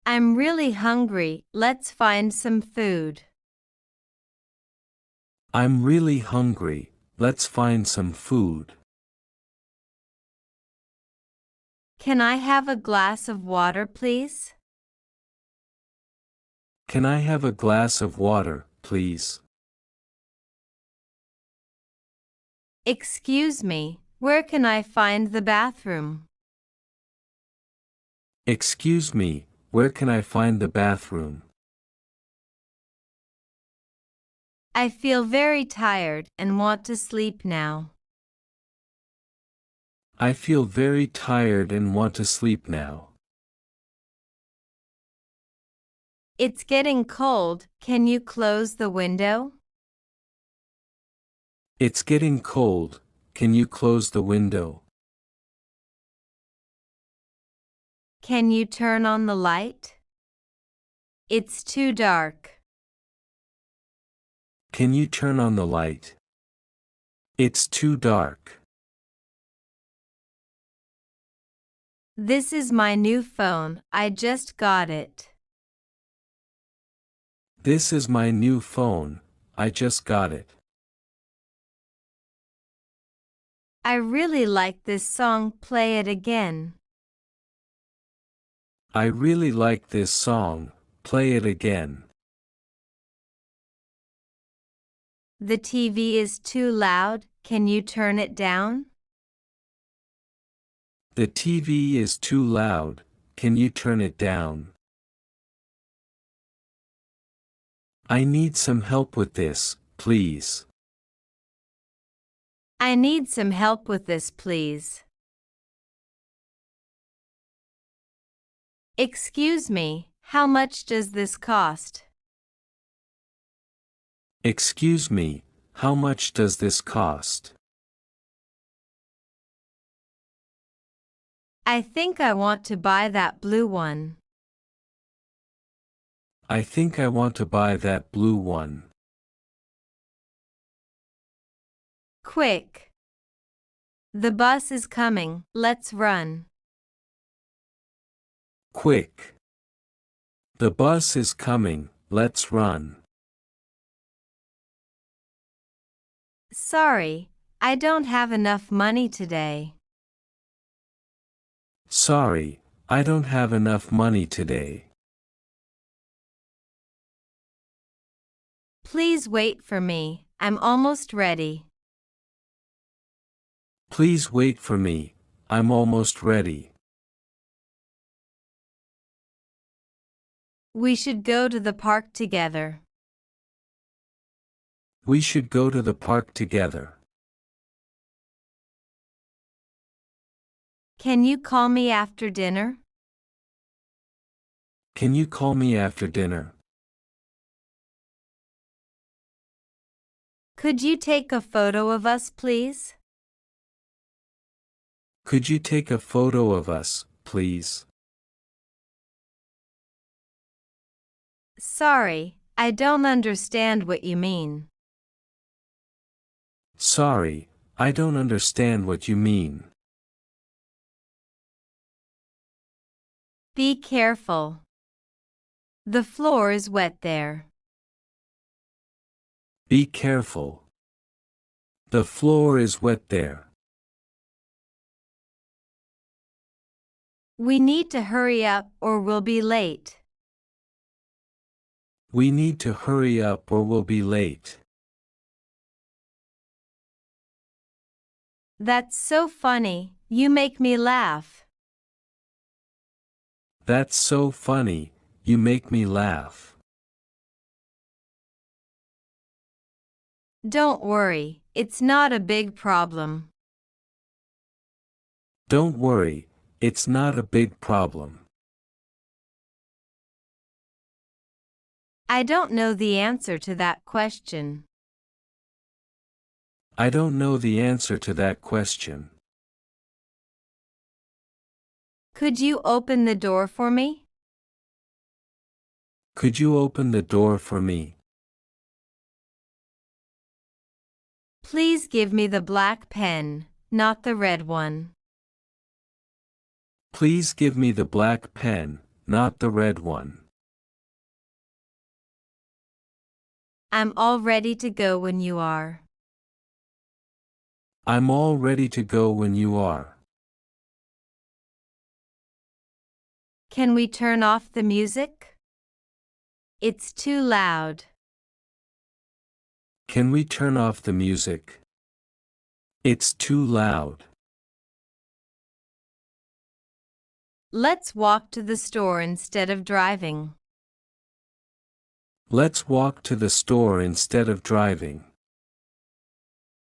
I'm really hungry. Let's find some food. I'm really hungry. Let's find some food. Can I have a glass of water, please? Can I have a glass of water, please? Excuse me, where can I find the bathroom? Excuse me, where can I find the bathroom? I feel very tired and want to sleep now. I feel very tired and want to sleep now. It's getting cold. Can you close the window? It's getting cold. Can you close the window? Can you turn on the light? It's too dark. Can you turn on the light? It's too dark. This is my new phone. I just got it. This is my new phone. I just got it. I really like this song. Play it again. I really like this song. Play it again. The TV is too loud. Can you turn it down? The TV is too loud. Can you turn it down? I need some help with this, please. I need some help with this, please. Excuse me, how much does this cost? Excuse me, how much does this cost? I think I want to buy that blue one. I think I want to buy that blue one. Quick! The bus is coming. Let's run. Quick! The bus is coming. Let's run. Sorry, I don't have enough money today. Sorry, I don't have enough money today. Please wait for me. I'm almost ready. Please wait for me. I'm almost ready. We should go to the park together. We should go to the park together. Can you call me after dinner? Can you call me after dinner? Could you take a photo of us, please? Could you take a photo of us, please? Sorry, I don't understand what you mean. Sorry, I don't understand what you mean. Be careful. The floor is wet there. Be careful. The floor is wet there. We need to hurry up or we'll be late. We need to hurry up or we'll be late. That's so funny. You make me laugh. That's so funny. You make me laugh. Don't worry, it's not a big problem. Don't worry, it's not a big problem. I don't know the answer to that question. I don't know the answer to that question. Could you open the door for me? Could you open the door for me? Please give me the black pen, not the red one. Please give me the black pen, not the red one. I'm all ready to go when you are. I'm all ready to go when you are. Can we turn off the music? It's too loud. Can we turn off the music? It's too loud. Let's walk to the store instead of driving. Let's walk to the store instead of driving.